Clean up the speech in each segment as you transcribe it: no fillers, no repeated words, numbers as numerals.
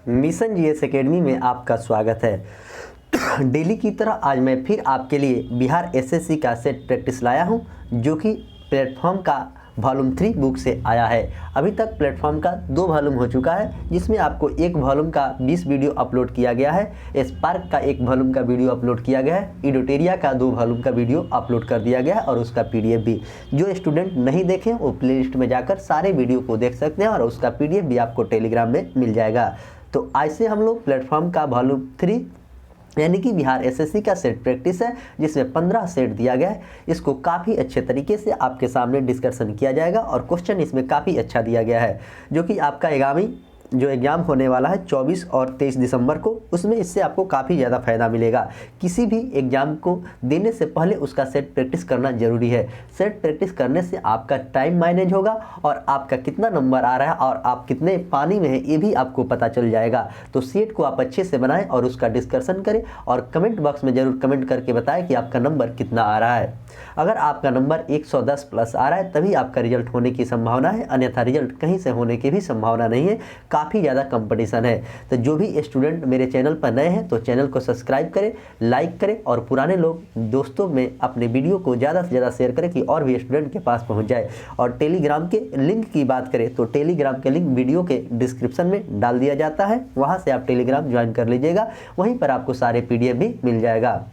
Mission GS academy में आपका स्वागत है। डेली की तरह आज मैं फिर आपके लिए बिहार एसएससी का सेट प्रैक्टिस लाया हूं, जो कि प्लेटफॉर्म का वॉल्यूम 3 बुक से आया है। अभी तक प्लेटफॉर्म का 2 वॉल्यूम हो चुका है, जिसमें आपको एक वॉल्यूम का 20 वीडियो अपलोड किया गया है, स्पार्क का एक वॉल्यूम का वीडियो अपलोड किया गया है, इडोटेरिया का 2 वॉल्यूम का वीडियो अपलोड कर दिया गया है और उसका पीडीएफ भी। जो स्टूडेंट नहीं देखें वो प्लेलिस्ट में जाकर सारे वीडियो को देख सकते हैं और उसका पीडीएफ भी आपको टेलीग्राम में मिल जाएगा। तो आज से हम लोग प्लेटफॉर्म का वॉल्यूम 3 यानी कि बिहार एसएससी का सेट प्रैक्टिस है, जिसमें 15 सेट दिया गया है। इसको काफ़ी अच्छे तरीके से आपके सामने डिस्कशन किया जाएगा और क्वेश्चन इसमें काफ़ी अच्छा दिया गया है, जो कि आपका आगामी जो एग्ज़ाम होने वाला है 24 और 23 दिसंबर को, उसमें इससे आपको काफ़ी ज़्यादा फायदा मिलेगा। किसी भी एग्ज़ाम को देने से पहले उसका सेट प्रैक्टिस करना ज़रूरी है। सेट प्रैक्टिस करने से आपका टाइम मैनेज होगा और आपका कितना नंबर आ रहा है और आप कितने पानी में है ये भी आपको पता चल जाएगा। तो सेट को आप अच्छे से बनाएं और उसका डिस्कशन करें और कमेंट बॉक्स में ज़रूर कमेंट करके बताएं कि आपका नंबर कितना आ रहा है। अगर आपका नंबर 110 प्लस आ रहा है तभी आपका रिजल्ट होने की संभावना है, अन्यथा रिजल्ट कहीं से होने की भी संभावना नहीं है। काफ़ी ज़्यादा कंपटीशन है। तो जो भी स्टूडेंट मेरे चैनल पर नए हैं तो चैनल को सब्सक्राइब करें, लाइक करें और पुराने लोग दोस्तों में अपने वीडियो को ज़्यादा से ज़्यादा शेयर करें कि और भी स्टूडेंट के पास पहुंच जाए। और टेलीग्राम के लिंक की बात करें तो टेलीग्राम के लिंक वीडियो के डिस्क्रिप्शन में डाल दिया जाता है, वहाँ से आप टेलीग्राम ज्वाइन कर लीजिएगा, वहीं पर आपको सारे पीडीएफ भी मिल जाएगा।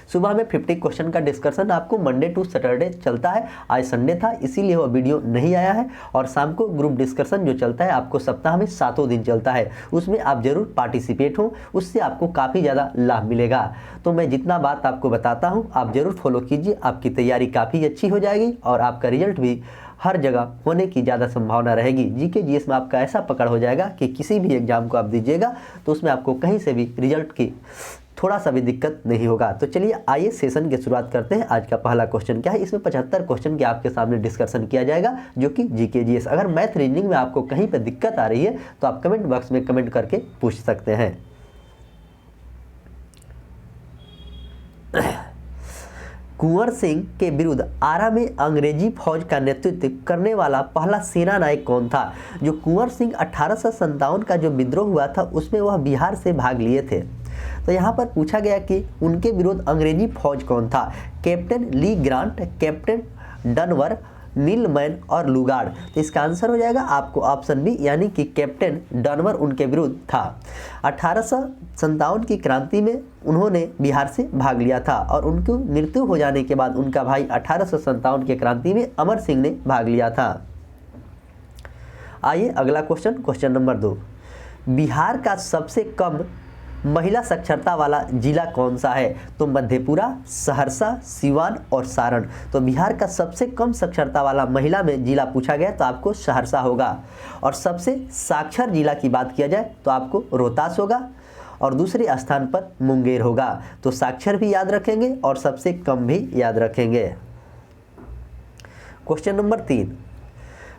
सुबह में 50 क्वेश्चन का डिस्कशन आपको मंडे टू सैटरडे चलता है। आज संडे था इसीलिए वो वीडियो नहीं आया है। और शाम को ग्रुप डिस्कशन जो चलता है आपको सप्ताह में 7 दिन चलता है, उसमें आप जरूर पार्टिसिपेट हो, उससे आपको काफ़ी ज़्यादा लाभ मिलेगा। तो मैं जितना बात आपको बताता हूँ आप ज़रूर फॉलो कीजिए, आपकी तैयारी काफ़ी अच्छी हो जाएगी और आपका रिजल्ट भी हर जगह होने की ज़्यादा संभावना रहेगी। जीके जीएस में आपका ऐसा पकड़ हो जाएगा कि किसी भी एग्जाम को आप दीजिएगा तो उसमें आपको कहीं से भी रिजल्ट की थोड़ा सा भी दिक्कत नहीं होगा। तो चलिए आइए सेशन की शुरुआत करते हैं। आज का पहला क्वेश्चन क्या है, इसमें 75 क्वेश्चन के आपके सामने डिस्कशन किया जाएगा, जो कि जीके जीएस। अगर मैथ रीजनिंग में आपको कहीं पर दिक्कत आ रही है तो आप कमेंट बॉक्स में कमेंट करके पूछ सकते हैं। कुंवर सिंह के विरुद्ध आरा में अंग्रेजी फौज का नेतृत्व करने वाला पहला सेना नायक कौन था? जो कुंवर सिंह 1857 का जो विद्रोह हुआ था उसमें वह बिहार से भाग लिए थे। तो यहाँ पर पूछा गया कि उनके विरुद्ध अंग्रेजी फौज कौन था? कैप्टन ली ग्रांट, कैप्टन डनवर, नीलमैन और लुगार्ड। तो इसका आंसर हो जाएगा आपको ऑप्शन बी, यानी कि कैप्टन डनवर उनके विरुद्ध था। 1857 की क्रांति में उन्होंने बिहार से भाग लिया था और उनकी मृत्यु हो जाने के बाद उनका भाई 1857 की क्रांति में अमर सिंह ने भाग लिया था। आइए अगला क्वेश्चन नंबर 2। बिहार का सबसे कम महिला साक्षरता वाला जिला कौन सा है? तो मधेपुरा, सहरसा, सिवान और सारण। तो बिहार का सबसे कम साक्षरता वाला महिला में जिला पूछा गया तो आपको सहरसा होगा। और सबसे साक्षर जिला की बात किया जाए तो आपको रोहतास होगा और दूसरे स्थान पर मुंगेर होगा। तो साक्षर भी याद रखेंगे और सबसे कम भी याद रखेंगे। Question number 3।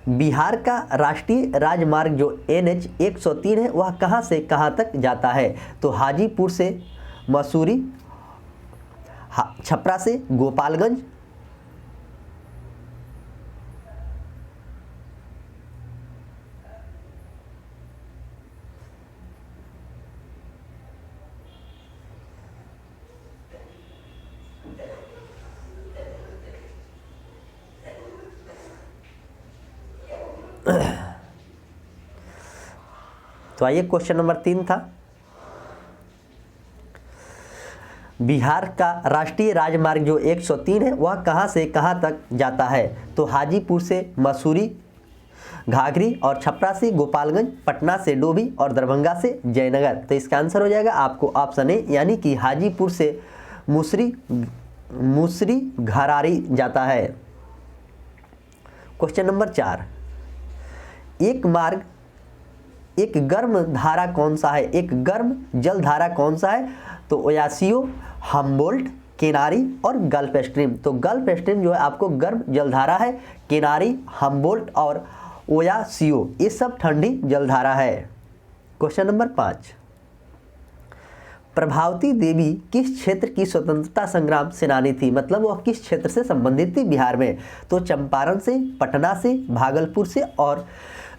बिहार का राष्ट्रीय राजमार्ग जो NH 103 है वह कहां से कहां तक जाता है? तो हाजीपुर से मसूरी, छपरा से गोपालगंज, तो आइए क्वेश्चन नंबर 3 था, बिहार का राष्ट्रीय राजमार्ग जो 103 है वह कहां से कहां तक जाता है? तो हाजीपुर से मसूरी, घाघरी और छपरा से गोपालगंज, पटना से डोभी और दरभंगा से जयनगर। तो इसका आंसर हो जाएगा आपको ऑप्शन ए, यानी कि हाजीपुर से मुसरी घरारी जाता है। Question number 4। एक गर्म धारा कौन सा है? एक गर्म जल धारा कौन सा है? तो ओयासियो, हम्बोल्ट, केनारी और गल्फ स्ट्रीम। तो गल्फ स्ट्रीम जो है आपको गर्म जलधारा है, केनारी, हम्बोल्ट और ओयासियो ये सब ठंडी जलधारा है। Question number 5। प्रभावती देवी किस क्षेत्र की स्वतंत्रता संग्राम सेनानी थी? मतलब वह किस क्षेत्र से संबंधित थी बिहार में? तो चंपारण से, पटना से, भागलपुर से और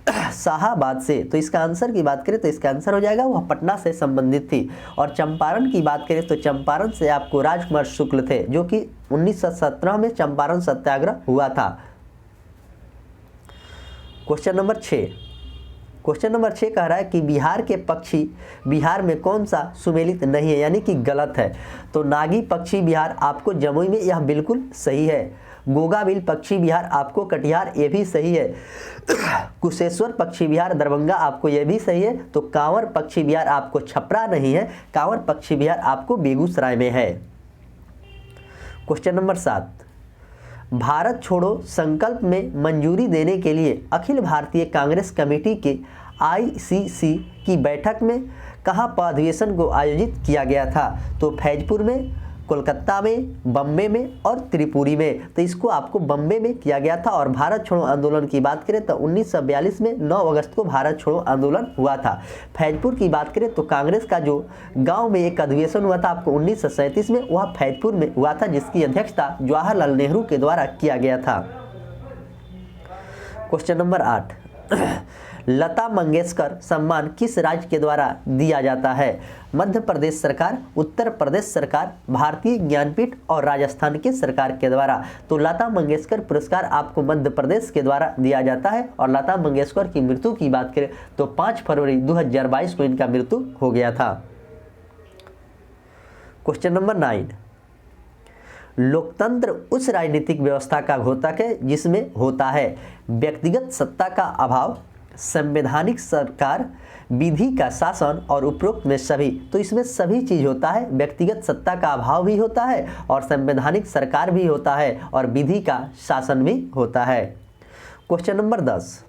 शाहाबाद से। तो इसका आंसर की बात करें तो इसका आंसर हो जाएगा वह पटना से संबंधित थी। और चंपारण की बात करें तो चंपारण से आपको राजकुमार शुक्ल थे, जो कि 1917 में चंपारण सत्याग्रह हुआ था। Question number 6। क्वेश्चन नंबर 6 कह रहा है कि बिहार के पक्षी बिहार में कौन सा सुमेलित नहीं है, यानी कि गलत है। तो नागी पक्षी बिहार आपको जमुई में, यह बिल्कुल सही है। गोगाबिल पक्षी बिहार आपको कटिहार, ये भी सही है। कुशेश्वर पक्षी बिहार दरभंगा, आपको ये भी सही है। तो कांवर पक्षी बिहार आपको छपरा नहीं है, कांवर पक्षी बिहार आपको बेगूसराय में है। Question number 7। भारत छोड़ो संकल्प में मंजूरी देने के लिए अखिल भारतीय कांग्रेस कमेटी के ICC की बैठक में कहाँ पर अधिवेशन को आयोजित किया गया था। तो फैजपुर में, कोलकाता में, बम्बे में और त्रिपुरी में। तो इसको आपको बम्बे में किया गया था। और भारत छोड़ो आंदोलन की बात करें तो 1942 में 9 अगस्त को भारत छोड़ो आंदोलन हुआ था। फैजपुर की बात करें तो कांग्रेस का जो गांव में एक अधिवेशन हुआ था आपको 1937 में, वह फैजपुर में हुआ था, जिसकी अध्यक्षता जवाहरलाल नेहरू के द्वारा किया गया था। Question number 8। लता मंगेशकर सम्मान किस राज्य के द्वारा दिया जाता है। मध्य प्रदेश सरकार, उत्तर प्रदेश सरकार, भारतीय ज्ञानपीठ और राजस्थान की सरकार के द्वारा। तो लता मंगेशकर पुरस्कार आपको मध्य प्रदेश के द्वारा दिया जाता है। और लता मंगेशकर की मृत्यु की बात करें तो 5 फरवरी 2022 को इनका मृत्यु हो गया था। Question number 9। लोकतंत्र उस राजनीतिक व्यवस्था का घोतक है जिसमें होता है व्यक्तिगत सत्ता का अभाव, संवैधानिक सरकार, विधि का शासन और उपरोक्त में सभी। तो इसमें सभी चीज होता है, व्यक्तिगत सत्ता का अभाव भी होता है और संवैधानिक सरकार भी होता है और विधि का शासन भी होता है। Question number 10।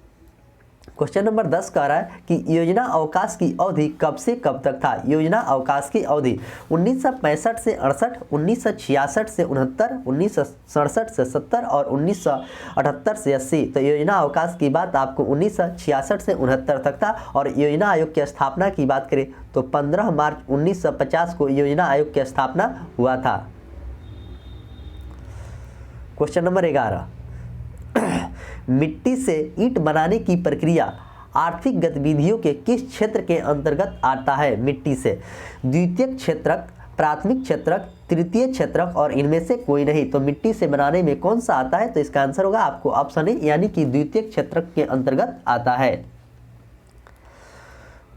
क्वेश्चन नंबर 10 कह रहा है कि योजना अवकाश की अवधि कब से कब तक था। योजना अवकाश की अवधि 1965 से 68, 1966 से 69, 1967 से 70 और 1978 से 80। तो योजना अवकाश की बात आपको 1966 से 69 तक था। और योजना आयोग की स्थापना की बात करें तो 15 मार्च 1950 को योजना आयोग की स्थापना हुआ था। Question number 11। मिट्टी से ईंट बनाने की प्रक्रिया आर्थिक गतिविधियों के किस क्षेत्र के अंतर्गत आता है। मिट्टी से द्वितीयक क्षेत्रक, प्राथमिक क्षेत्रक, तृतीय क्षेत्रक और इनमें से कोई नहीं। तो मिट्टी से बनाने में कौन सा आता है। तो इसका आंसर होगा आपको ऑप्शन ए, यानी कि द्वितीयक क्षेत्रक के अंतर्गत आता है।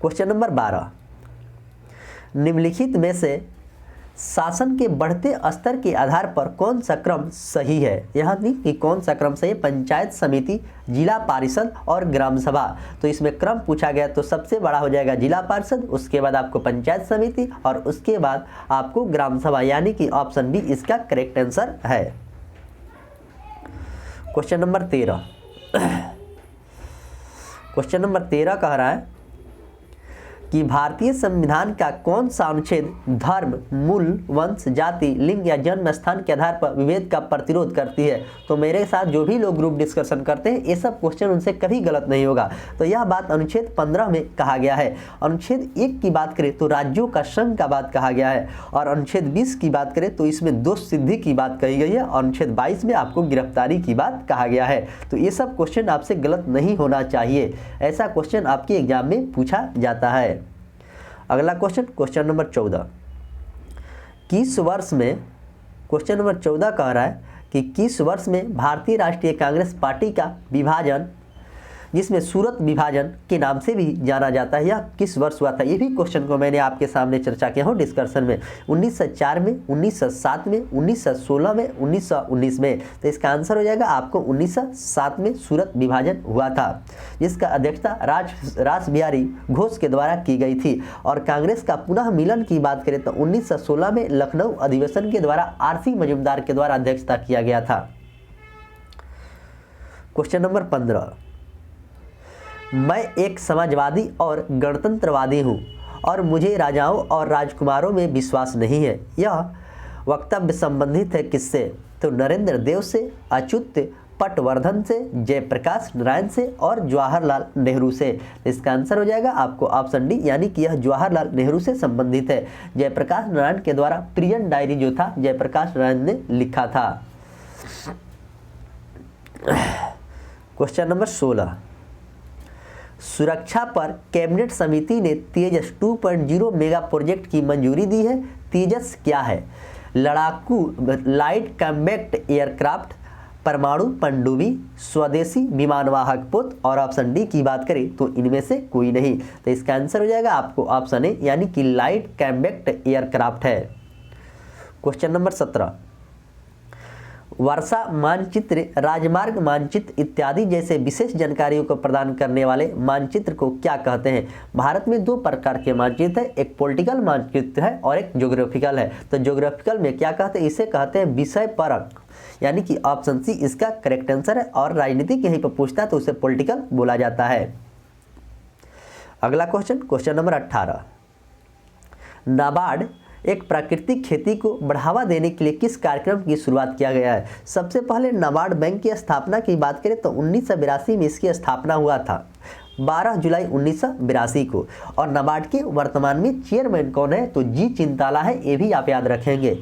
Question number 12। निम्नलिखित में से शासन के बढ़ते स्तर के आधार पर कौन सा क्रम सही है। यहाँ कि कौन सा क्रम सही है। पंचायत समिति, जिला पारिषद और ग्राम सभा। तो इसमें क्रम पूछा गया तो सबसे बड़ा हो जाएगा जिला पारिषद, उसके बाद आपको पंचायत समिति और उसके बाद आपको ग्राम सभा, यानी कि ऑप्शन बी इसका करेक्ट आंसर है। Question number 13। क्वेश्चन नंबर 13 कह रहा है कि भारतीय संविधान का कौन सा अनुच्छेद धर्म, मूल, वंश, जाति, लिंग या जन्म स्थान के आधार पर विभेद का प्रतिरोध करती है। तो मेरे साथ जो भी लोग ग्रुप डिस्कशन करते हैं ये सब क्वेश्चन उनसे कभी गलत नहीं होगा। तो यह बात अनुच्छेद 15 में कहा गया है। अनुच्छेद 1 की बात करें तो राज्यों का संघ का बात कहा गया है। और अनुच्छेद 20 की बात करें तो इसमें दोष सिद्धि की बात कही गई है। और अनुच्छेद 22 में आपको गिरफ्तारी की बात कहा गया है। तो ये सब क्वेश्चन आपसे गलत नहीं होना चाहिए, ऐसा क्वेश्चन आपके एग्जाम में पूछा जाता है। अगला क्वेश्चन, क्वेश्चन नंबर 14। किस वर्ष में, क्वेश्चन नंबर 14 कह रहा है कि किस वर्ष में भारतीय राष्ट्रीय कांग्रेस पार्टी का विभाजन, जिसमें सूरत विभाजन के नाम से भी जाना जाता है, यह किस वर्ष हुआ था। ये भी क्वेश्चन को मैंने आपके सामने चर्चा किया हूँ डिस्कशन में। 1904 में, 1907 में, 1916 में, 1919 में। तो इसका आंसर हो जाएगा आपको 1907 में सूरत विभाजन हुआ था, जिसका अध्यक्षता रास बिहारी घोष के द्वारा की गई थी। और कांग्रेस का पुनः मिलन की बात करें तो 1916 में लखनऊ अधिवेशन के द्वारा RC मजूमदार के द्वारा अध्यक्षता किया गया था। Question number 15। मैं एक समाजवादी और गणतंत्रवादी हूँ और मुझे राजाओं और राजकुमारों में विश्वास नहीं है। यह वक्तव्य संबंधित है किससे। तो नरेंद्र देव से, अच्युत पटवर्धन से, जयप्रकाश नारायण से और जवाहरलाल नेहरू से। इसका आंसर हो जाएगा आपको ऑप्शन डी, यानी कि यह जवाहरलाल नेहरू से संबंधित है। जयप्रकाश नारायण के द्वारा प्रियन डायरी जो था जयप्रकाश नारायण ने लिखा था। Question number 16। सुरक्षा पर कैबिनेट समिति ने तेजस 2.0 मेगा प्रोजेक्ट की मंजूरी दी है। तेजस क्या है? लड़ाकू लाइट कॉम्बैक्ट एयरक्राफ्ट, परमाणु पनडुब्बी, स्वदेशी विमानवाहक पोत, और ऑप्शन डी की बात करें तो इनमें से कोई नहीं। तो इसका आंसर हो जाएगा आपको ऑप्शन ए यानी कि लाइट कॉम्बैक्ट एयरक्राफ्ट है। क्वेश्चन नंबर 17, वर्षा मानचित्र, राजमार्ग मानचित्र इत्यादि जैसे विशेष जानकारियों को प्रदान करने वाले मानचित्र को क्या कहते हैं? भारत में दो प्रकार के मानचित्र है, एक पॉलिटिकल मानचित्र है और एक ज्योग्राफिकल है। तो ज्योग्राफिकल में क्या कहते हैं? इसे कहते हैं विषय परक, यानी कि ऑप्शन सी इसका करेक्ट आंसर है। और राजनीतिक यहीं पर पूछता है तो उसे पॉलिटिकल बोला जाता है। अगला क्वेश्चन, क्वेश्चन नंबर 18, नाबार्ड एक प्राकृतिक खेती को बढ़ावा देने के लिए किस कार्यक्रम की शुरुआत किया गया है? सबसे पहले नाबार्ड बैंक की स्थापना की बात करें तो 1982 में इसकी स्थापना हुआ था, 12 जुलाई 1982 को। और नाबार्ड के वर्तमान में चेयरमैन कौन है? तो जी चिंताला है, ये भी आप याद रखेंगे।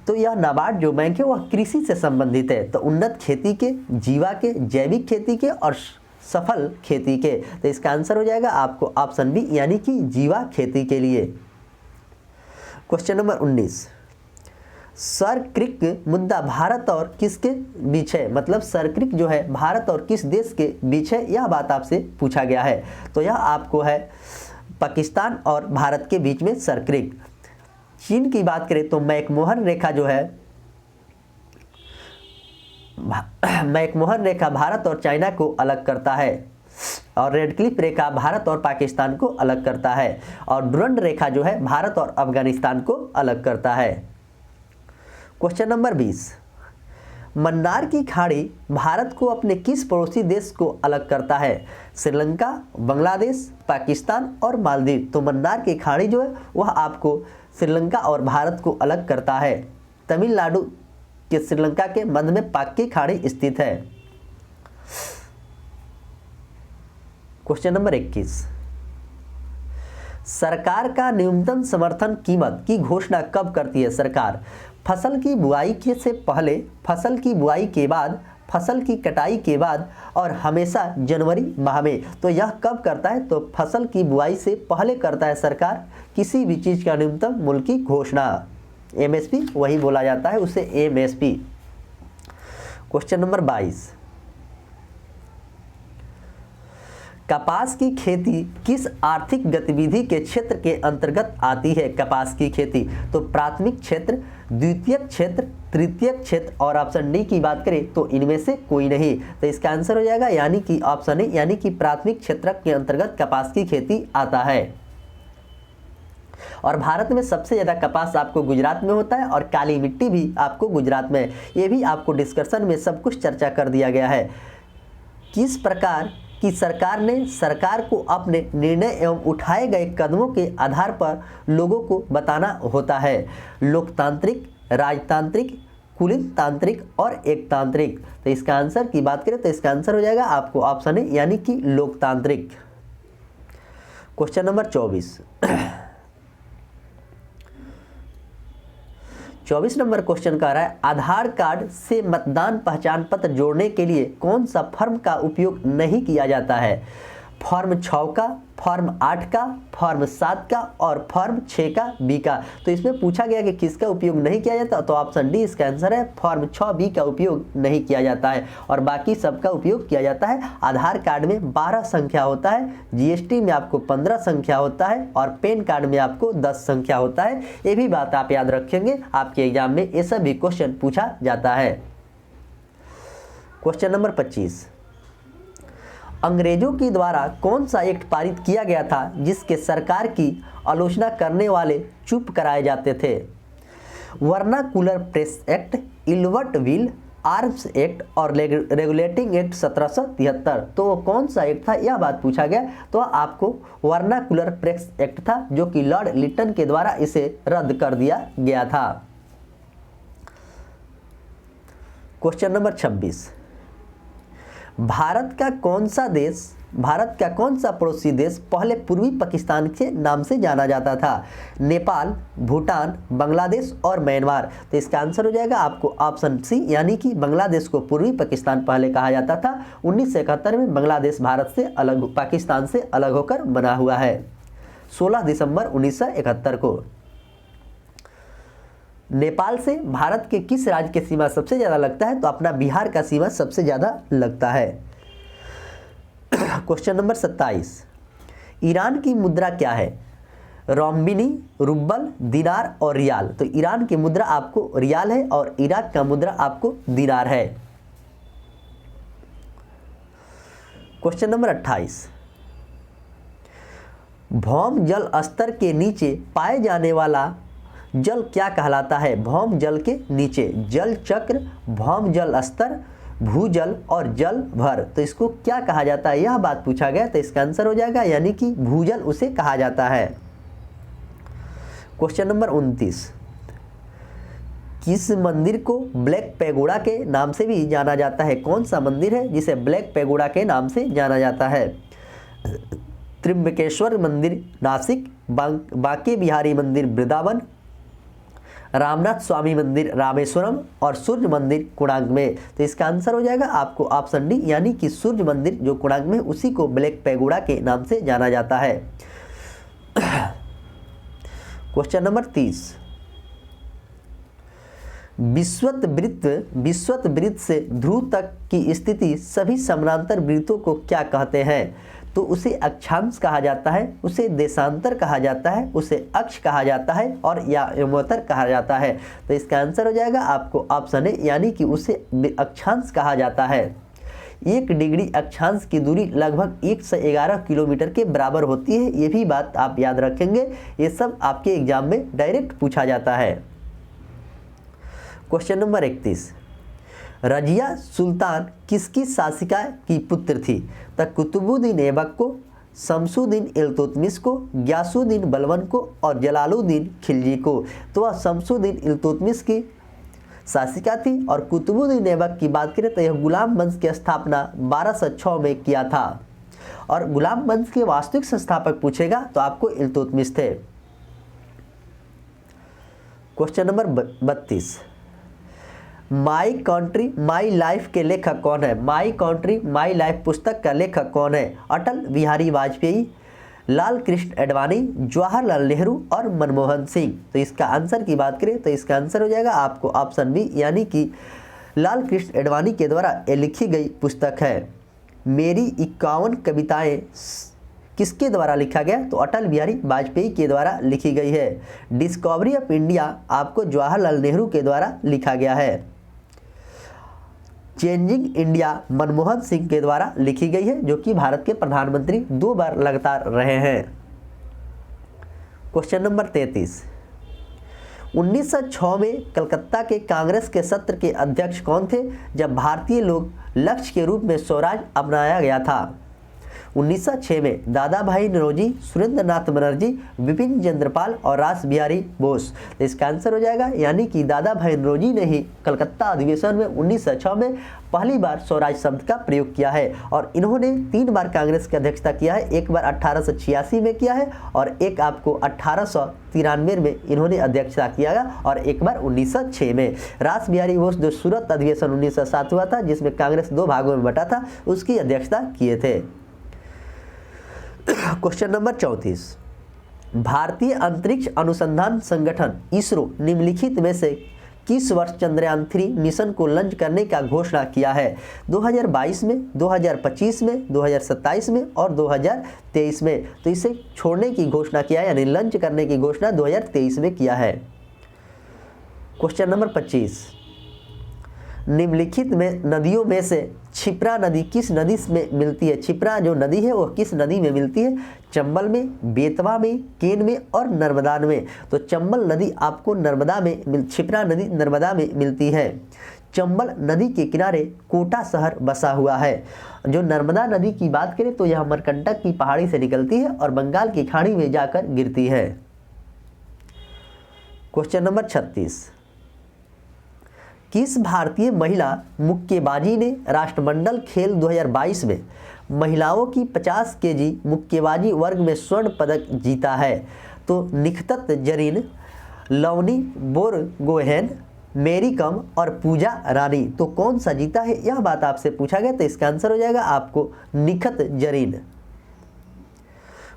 तो यह नाबार्ड जो बैंक है वह कृषि से संबंधित है, तो उन्नत खेती के, जीवा के, जैविक खेती के और सफल खेती के। तो इसका आंसर हो जाएगा आपको ऑप्शन बी यानी कि जीवा खेती के लिए। क्वेश्चन नंबर 19, सर क्रिक मुद्दा भारत और किसके बीच है? मतलब सर क्रिक जो है भारत और किस देश के बीच है, यह बात आपसे पूछा गया है। तो यह आपको है पाकिस्तान और भारत के बीच में सर क्रिक। चीन की बात करें तो मैकमोहन रेखा जो है, मैकमोहन रेखा भारत और चाइना को अलग करता है, और रेड क्लिफ रेखा भारत और पाकिस्तान को अलग करता है, और डुरंड रेखा जो है भारत और अफगानिस्तान को अलग करता है। क्वेश्चन नंबर 20, मन्नार की खाड़ी भारत को अपने किस पड़ोसी देश को अलग करता है? श्रीलंका, बांग्लादेश, पाकिस्तान और मालदीव। तो मन्नार की खाड़ी जो है वह आपको श्रीलंका और भारत को अलग करता है। तमिलनाडु के श्रीलंका के मध्य में पाक की खाड़ी स्थित है। क्वेश्चन नंबर 21, सरकार का न्यूनतम समर्थन कीमत की घोषणा कब करती है सरकार? फसल की बुआई के से पहले, फसल की बुआई के बाद, फसल की कटाई के बाद और हमेशा जनवरी माह में। तो यह कब करता है? तो फसल की बुआई से पहले करता है सरकार किसी भी चीज का न्यूनतम मूल्य की घोषणा। एमएसपी वही बोला जाता है उसे, एमएसपी। क्वेश्चन नंबर 22, कपास की खेती किस आर्थिक गतिविधि के क्षेत्र के अंतर्गत आती है? कपास की खेती तो प्राथमिक क्षेत्र, द्वितीयक क्षेत्र, तृतीयक क्षेत्र, और ऑप्शन डी की बात करें तो इनमें से कोई नहीं। तो इसका आंसर हो जाएगा यानी कि ऑप्शन ए यानी कि प्राथमिक क्षेत्र के अंतर्गत कपास की खेती आता है। और भारत में सबसे ज़्यादा कपास आपको गुजरात में होता है, और काली मिट्टी भी आपको गुजरात में। ये भी आपको डिस्कशन में सब कुछ चर्चा कर दिया गया है। किस प्रकार कि सरकार को अपने निर्णय एवं उठाए गए कदमों के आधार पर लोगों को बताना होता है। लोकतांत्रिक, राजतांत्रिक, कुलीनतांत्रिक और एकतांत्रिक। तो इसका आंसर की बात करें तो इसका आंसर हो जाएगा आपको ऑप्शन ए यानी कि लोकतांत्रिक। क्वेश्चन नंबर 24, 24 नंबर क्वेश्चन कह रहा है आधार कार्ड से मतदान पहचान पत्र जोड़ने के लिए कौन सा फॉर्म का उपयोग नहीं किया जाता है? फॉर्म 6 का, फॉर्म 8 का, फॉर्म 7 का और फॉर्म 6 का बी का। तो इसमें पूछा गया कि किसका उपयोग नहीं किया जाता, तो ऑप्शन डी इसका आंसर है, फॉर्म 6 बी का उपयोग नहीं किया जाता है और बाकी सबका उपयोग किया जाता है। आधार कार्ड में 12 संख्या होता है, जीएसटी में आपको 15 संख्या होता है और पैन कार्ड में आपको 10 संख्या होता है। ये भी बात आप याद रखेंगे, आपके एग्जाम में ये सब भी क्वेश्चन पूछा जाता है। क्वेश्चन नंबर 25, अंग्रेजों के द्वारा कौन सा एक्ट पारित किया गया था जिसके सरकार की आलोचना करने वाले चुप कराए जाते थे? Vernacular press act, Ilbert bill, arms act और रेगुलेटिंग एक्ट 1773। तो वो कौन सा एक्ट था, यह बात पूछा गया। तो आपको वर्नाकुलर प्रेस एक्ट था जो कि लॉर्ड लिटन के द्वारा इसे रद्द कर दिया गया था। क्वेश्चन नंबर 26, भारत का कौन सा देश भारत का कौन सा पड़ोसी देश पहले पूर्वी पाकिस्तान के नाम से जाना जाता था? नेपाल, भूटान, बांग्लादेश और म्यांमार। तो इसका आंसर हो जाएगा आपको ऑप्शन सी, यानी कि बांग्लादेश को पूर्वी पाकिस्तान पहले कहा जाता था। 1971 में बांग्लादेश भारत से अलग, पाकिस्तान से अलग होकर बना हुआ है, 16 दिसंबर 1971 को। नेपाल से भारत के किस राज्य की सीमा सबसे ज़्यादा लगता है? तो अपना बिहार का सीमा सबसे ज़्यादा लगता है। क्वेश्चन नंबर 27, ईरान की मुद्रा क्या है? रोम्बिनी, रुबल, दिनार और रियाल। तो ईरान की मुद्रा आपको रियाल है और इराक का मुद्रा आपको दिनार है। क्वेश्चन नंबर 28, भौम जल स्तर के नीचे पाए जाने वाला जल क्या कहलाता है? भौम जल के नीचे, जल चक्र, भौम जल स्तर, भूजल और जल भर। तो इसको क्या कहा जाता है? यह बात पूछा गया, तो इसका आंसर हो जाएगा यानी कि भूजल उसे कहा जाता है। क्वेश्चन नंबर 29, किस मंदिर को ब्लैक पैगोडा के नाम से भी जाना जाता है? कौन सा मंदिर है जिसे ब्लैक पैगोडा के नाम से जाना जाता है? त्र्यंबकेश्वर मंदिर नासिक, बांके बिहारी मंदिर वृंदावन, रामनाथ स्वामी मंदिर रामेश्वरम और सूर्य मंदिर कुणांक में। तो इसका आंसर हो जाएगा आपको ऑप्शन डी, यानी कि सूर्य मंदिर जो कुणांक में, उसी को ब्लैक पैगोडा के नाम से जाना जाता है। क्वेश्चन नंबर 30, विषुवत वृत्त से ध्रुव तक की स्थिति सभी समानांतर वृत्तों को क्या कहते हैं? तो उसे अक्षांश कहा जाता है, उसे देशांतर कहा जाता है, उसे अक्ष कहा जाता है और या यमोत्तर कहा जाता है। तो इसका आंसर हो जाएगा आपको ऑप्शन ए, यानी कि उसे अक्षांश कहा जाता है। 1 डिग्री अक्षांश की दूरी लगभग 111 किलोमीटर के बराबर होती है। ये भी बात आप याद रखेंगे, ये सब आपके एग्जाम में डायरेक्ट पूछा जाता है। क्वेश्चन नंबर 31, रजिया सुल्तान किसकी शासिका की पुत्र थी? तो कुतुबुद्दीन ऐबक को, शमसुद्दीन इल्तुतमिश को, गियासुद्दीन बलबन को और जलालुद्दीन खिलजी को। तो वह शमसुद्दीन इल्तुतमिश की शासिका थी। और कुतुबुद्दीन ऐबक की बात करें तो यह गुलाम वंश की स्थापना 1206 में किया था। और गुलाम वंश के वास्तविक संस्थापक पूछेगा तो आपको इल्तुतमिश थे। Question number 32, my country my life के लेखक कौन है? माई कंट्री माई लाइफ पुस्तक का लेखक कौन है? अटल बिहारी वाजपेयी, लाल कृष्ण अडवाणी, जवाहरलाल नेहरू और मनमोहन सिंह। तो इसका आंसर की बात करें तो इसका आंसर हो जाएगा आपको ऑप्शन बी, यानी कि लाल कृष्ण अडवाणी के द्वारा लिखी गई पुस्तक है। मेरी 51 कविताएं किसके द्वारा लिखा गया? तो अटल बिहारी वाजपेयी के द्वारा लिखी गई है। डिस्कवरी ऑफ इंडिया आपको जवाहरलाल नेहरू के द्वारा लिखा गया है। चेंजिंग इंडिया मनमोहन सिंह के द्वारा लिखी गई है, जो कि भारत के प्रधानमंत्री 2 बार लगातार रहे हैं। क्वेश्चन नंबर 33, 1906 में कलकत्ता के कांग्रेस के सत्र के अध्यक्ष कौन थे जब भारतीय लोक लक्ष्य के रूप में स्वराज अपनाया गया था? 1906 में दादा भाई नौरोजी, सुरेंद्र नाथ बनर्जी, विपिन चंद्रपाल और रास बिहारी बोस। तो इसका आंसर हो जाएगा यानी कि दादा भाई नौरोजी ने ही कलकत्ता अधिवेशन में 1906 में पहली बार स्वराज शब्द का प्रयोग किया है। और इन्होंने 3 बार कांग्रेस की अध्यक्षता किया है, एक बार 1886 में किया है और एक आपको 1893 में इन्होंने अध्यक्षता किया और एक बार 1906 में। रास बिहारी बोस जो सूरत अधिवेशन 1907 हुआ था, जिसमें कांग्रेस 2 भागों में बटा था, उसकी अध्यक्षता किए थे। क्वेश्चन नंबर 34, भारतीय अंतरिक्ष अनुसंधान संगठन इसरो निम्नलिखित में से किस वर्ष चंद्रयान 3 मिशन को लॉन्च करने का घोषणा किया है? 2022 में, 2025 में, 2027 में और 2023 में। तो इसे छोड़ने की घोषणा किया है, यानी लॉन्च करने की घोषणा 2023 में किया है। क्वेश्चन नंबर 25, निम्नलिखित में नदियों में से क्षिप्रा नदी किस नदी में मिलती है? क्षिप्रा जो नदी है वो किस नदी में मिलती है? चंबल में, बेतवा में, केन में और नर्मदा में। तो चंबल नदी आपको नर्मदा में, क्षिप्रा नदी नर्मदा में मिलती है। चंबल नदी के किनारे कोटा शहर बसा हुआ है। जो नर्मदा नदी की बात करें तो यह अमरकंटक की पहाड़ी से निकलती है और बंगाल की खाड़ी में जाकर गिरती है। क्वेश्चन नंबर 36, किस भारतीय महिला मुक्केबाजी ने राष्ट्रमंडल खेल 2022 में महिलाओं की 50 केजी मुक्केबाजी वर्ग में स्वर्ण पदक जीता है? तो निखत जरीन, लवनी बोरगोहेन, मेरी कम और पूजा रानी। तो कौन सा जीता है, यह बात आपसे पूछा गया। तो इसका आंसर हो जाएगा आपको निखत जरीन।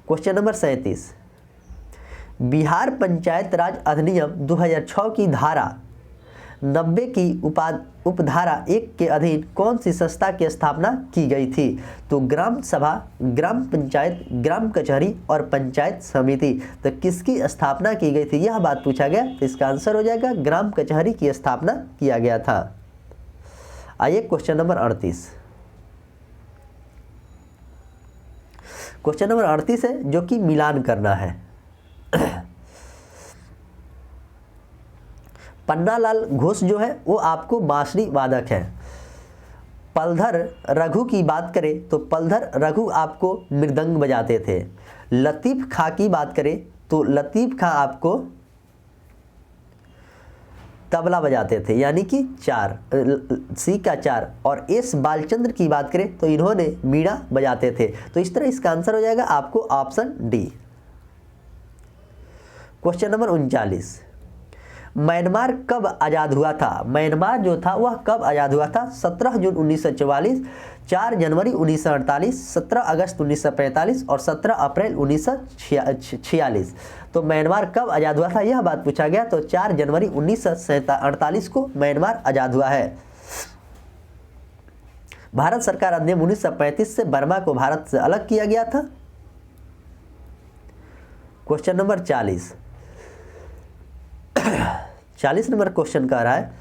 क्वेश्चन नंबर 37, बिहार पंचायत राज अधिनियम 2006 की धारा 90 की उपधारा 1 के अधीन कौन सी संस्था की स्थापना की गई थी? तो ग्राम सभा, ग्राम पंचायत, ग्राम कचहरी और पंचायत समिति। तो किसकी स्थापना की गई थी, यह बात पूछा गया। तो इसका आंसर हो जाएगा ग्राम कचहरी की स्थापना किया गया था। आइए क्वेश्चन नंबर 38। क्वेश्चन नंबर 38 है जो कि मिलान करना है। पन्नालाल घोष जो है वो आपको बांसुरी वादक है। पलधर रघु की बात करें तो पलधर रघु आपको मृदंग बजाते थे। लतीफ़ खां की बात करें तो लतीफ़ खां आपको तबला बजाते थे, यानी कि 4 सी का 4। और एस बालचंद्र की बात करें तो इन्होंने वीणा बजाते थे। तो इस तरह इसका आंसर हो जाएगा आपको option D. Question number 39, Myanmar कब आज़ाद हुआ था? म्यांमार जो था वह कब आज़ाद हुआ था? 17 जून 1944, 4 जनवरी 1948, 17 अगस्त 1945 और 17 अप्रैल 1946। तो म्यांमार कब आज़ाद हुआ था, यह बात पूछा गया। तो 4 जनवरी 1948 को म्यांमार आज़ाद हुआ है। भारत सरकार अधिनियम 1935 से बर्मा को भारत से अलग किया गया था। क्वेश्चन नंबर 40 नंबर क्वेश्चन कह रहा है,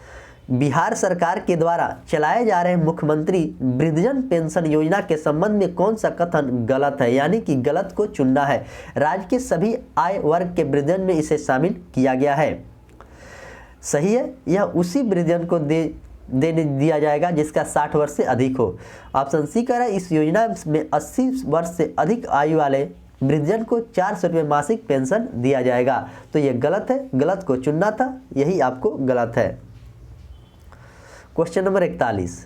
बिहार सरकार के द्वारा चलाए जा रहे मुख्यमंत्री वृद्धजन पेंशन योजना के संबंध में कौन सा कथन गलत है, यानी कि गलत को चुनना है। राज्य के सभी आय वर्ग के वृद्धजन में इसे शामिल किया गया है। सही है, यह उसी वृद्धजन को देने दिया जाएगा जिसका 60 वर्ष से अधिक हो। ऑप्शन सी कह रहा है, इस योजना में 80 वर्ष से अधिक आयु वाले वृद्धजन को 400 रुपये मासिक पेंशन दिया जाएगा। तो यह गलत है, गलत को चुनना था, यही आपको गलत है। क्वेश्चन नंबर 41,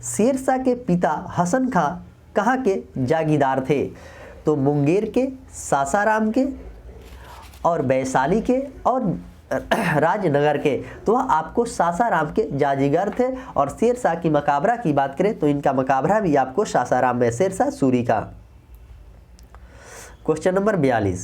शेरशाह के पिता हसन खां कहाँ के जागीरदार थे? तो मुंगेर के, सासाराम के और वैशाली के और राजनगर के। तो वह आपको सासाराम के जागीरदार थे। और शेरशाह की मकबरा की बात करें तो इनका मकबरा भी आपको सासाराम में, शेरशाह सूरी का। क्वेश्चन नंबर 42,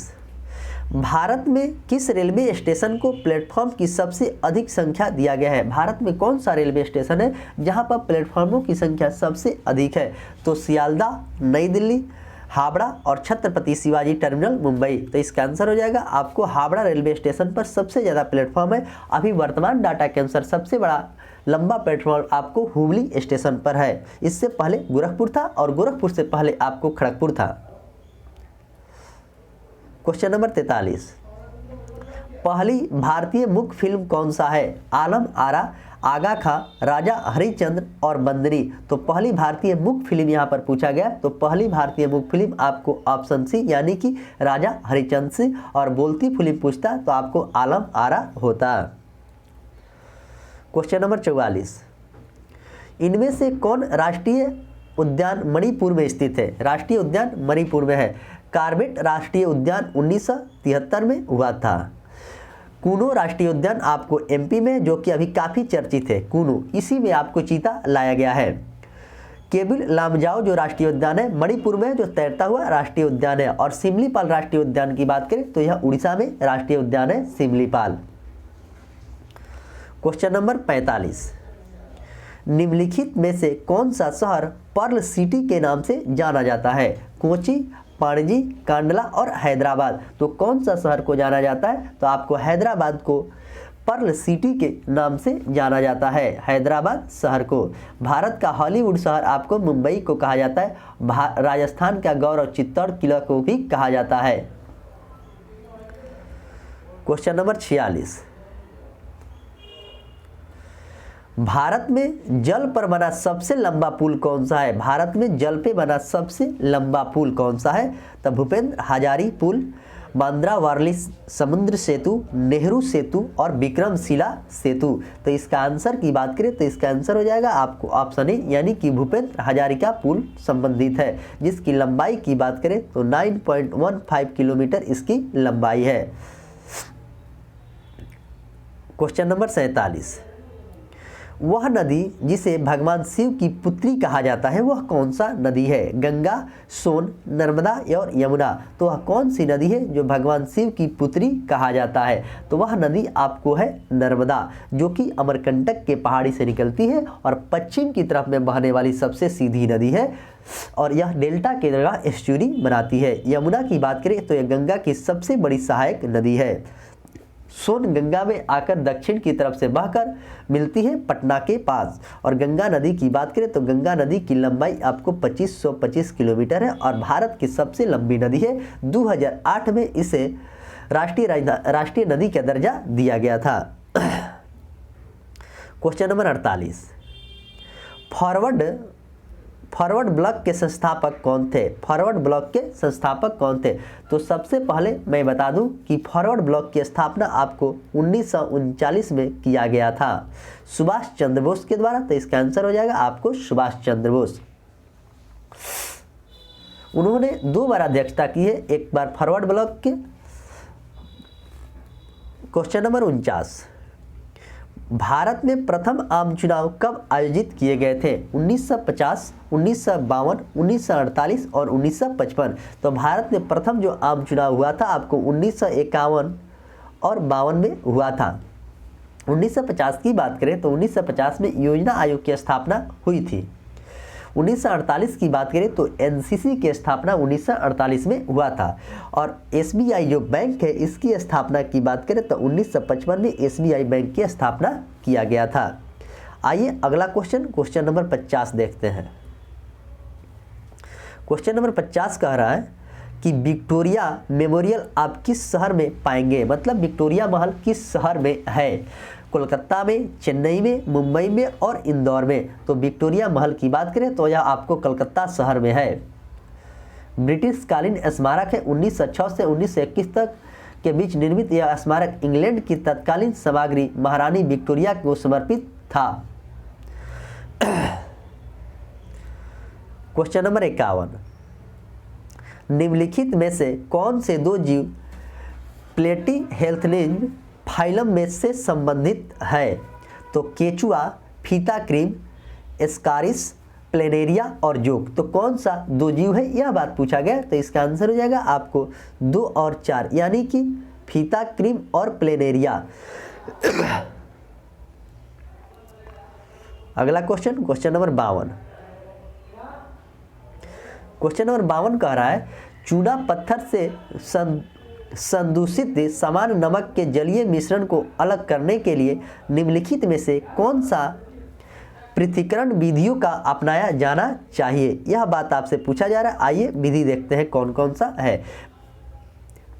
भारत में किस रेलवे स्टेशन को प्लेटफॉर्म की सबसे अधिक संख्या दिया गया है? भारत में कौन सा रेलवे स्टेशन है जहां पर प्लेटफॉर्मों की संख्या सबसे अधिक है? तो सियालदह, नई दिल्ली, हावड़ा और छत्रपति शिवाजी टर्मिनल मुंबई। तो इसका आंसर हो जाएगा आपको हावड़ा रेलवे स्टेशन पर सबसे ज़्यादा प्लेटफॉर्म है। अभी वर्तमान डाटा के अनुसार सबसे बड़ा लंबा प्लेटफॉर्म आपको हुबली स्टेशन पर है। इससे पहले गोरखपुर था और गोरखपुर से पहले आपको खड़गपुर था। क्वेश्चन नंबर 43, पहली भारतीय मुख्य फिल्म कौन सा है? आलम आरा, आगा खां, राजा हरिश्चंद्र और बंदरी। तो पहली भारतीय मुख्य फिल्म यहाँ पर पूछा गया। तो पहली भारतीय मुख्य फिल्म आपको ऑप्शन सी यानी कि राजा हरिश्चंद्र से, और बोलती फिल्म पूछता तो आपको आलम आरा होता। क्वेश्चन नंबर 44, इनमें से कौन राष्ट्रीय उद्यान मणिपुर में स्थित है? राष्ट्रीय उद्यान मणिपुर में है। कार्बेट राष्ट्रीय उद्यान 1973 में हुआ था। कूनो राष्ट्रीय उद्यान आपको एमपी में, जो कि अभी काफ़ी चर्चित है, कूनो, इसी में आपको चीता लाया गया है। केबिल लामजाओ जो राष्ट्रीय उद्यान है मणिपुर में जो तैरता हुआ राष्ट्रीय उद्यान है। और सिमलीपाल राष्ट्रीय उद्यान की बात करें तो यह उड़ीसा में राष्ट्रीय उद्यान है, सिमलीपाल। क्वेश्चन नंबर 45, निम्नलिखित में से कौन सा शहर पर्ल सिटी के नाम से जाना जाता है? कोची, पणजी, कांडला और हैदराबाद। तो कौन सा शहर को जाना जाता है? तो आपको हैदराबाद को पर्ल सिटी के नाम से जाना जाता है, हैदराबाद शहर को। भारत का हॉलीवुड शहर आपको मुंबई को कहा जाता है। राजस्थान का गौरव चित्तौड़ किला को भी कहा जाता है। क्वेश्चन नंबर 46, भारत में जल पर बना सबसे लंबा पुल कौन सा है? भारत में जल पे बना सबसे लंबा पुल कौन सा है? तो भूपेंद्र हजारी पुल, बांद्रा वारली समुद्र सेतु, नेहरू सेतु और विक्रमशिला सेतु। तो इसका आंसर की बात करें तो इसका आंसर हो जाएगा आपको ऑप्शन ए यानी कि भूपेंद्र हजारिका पुल संबंधित है, जिसकी लंबाई की बात करें तो 9.15 किलोमीटर इसकी लंबाई है। क्वेश्चन नंबर 47, वह नदी जिसे भगवान शिव की पुत्री कहा जाता है वह कौन सा नदी है? गंगा, सोन, नर्मदा और यमुना। तो वह कौन सी नदी है जो भगवान शिव की पुत्री कहा जाता है? तो वह नदी आपको है नर्मदा, जो कि अमरकंटक के पहाड़ी से निकलती है और पश्चिम की तरफ में बहने वाली सबसे सीधी नदी है और यह डेल्टा के जगह एस्चुरी बनाती है। यमुना की बात करें तो यह गंगा की सबसे बड़ी सहायक नदी है। सोन गंगा में आकर दक्षिण की तरफ से बहकर मिलती है पटना के पास। और गंगा नदी की बात करें तो गंगा नदी की लंबाई आपको 2525 किलोमीटर है और भारत की सबसे लंबी नदी है। 2008 में इसे राष्ट्रीय नदी का दर्जा दिया गया था। क्वेश्चन नंबर 48, फॉरवर्ड ब्लॉक के संस्थापक कौन थे? फॉरवर्ड ब्लॉक के संस्थापक कौन थे? तो सबसे पहले मैं बता दूं कि फॉरवर्ड ब्लॉक की स्थापना आपको 1939 में किया गया था सुभाष चंद्र बोस के द्वारा। तो इसका आंसर हो जाएगा आपको सुभाष चंद्र बोस। उन्होंने 2 बार अध्यक्षता की है, एक बार फॉरवर्ड ब्लॉक के। क्वेश्चन नंबर 49, भारत में प्रथम आम चुनाव कब आयोजित किए गए थे? 1950, 1952, 1948 और 1955। तो भारत में प्रथम जो आम चुनाव हुआ था आपको 1951 और 52 में हुआ था। 1950 की बात करें तो 1950 में योजना आयोग की स्थापना हुई थी। 1948 की बात करें तो एनसीसी की स्थापना 1948 में हुआ था। और एसबीआई जो बैंक है इसकी स्थापना की बात करें तो 1955 में एसबीआई बैंक की स्थापना किया गया था। आइए अगला क्वेश्चन नंबर 50 देखते हैं। क्वेश्चन नंबर 50 कह रहा है कि विक्टोरिया मेमोरियल आप किस शहर में पाएंगे? मतलब विक्टोरिया महल किस शहर में है? कोलकाता में, चेन्नई में, मुंबई में और इंदौर में। तो विक्टोरिया महल की बात करें तो यह आपको कलकत्ता शहर में है। ब्रिटिश कालीन स्मारक है। 1906 से 1921 तक के बीच निर्मित यह स्मारक इंग्लैंड की तत्कालीन सामग्री महारानी विक्टोरिया को समर्पित था। क्वेश्चन नंबर 51, निम्नलिखित में से कौन से 2 जीव प्लेटीहेल्मिन्थ फाइलम में से संबंधित है? तो केचुआ, फीता क्रीम, एस्कारिस, प्लेनेरिया और जोक। तो कौन सा 2 जीव है यह बात पूछा गया। तो इसका आंसर हो जाएगा आपको 2 और 4 यानी कि फीता क्रीम और प्लेनेरिया। अगला क्वेश्चन नंबर 52। क्वेश्चन नंबर 52 कह रहा है चूना पत्थर से संदूषित समान नमक के जलीय मिश्रण को अलग करने के लिए निम्नलिखित में से कौन सा पृथक्करण विधियों का अपनाया जाना चाहिए? यह बात आपसे पूछा जा रहा है। आइए विधि देखते हैं कौन कौन सा है।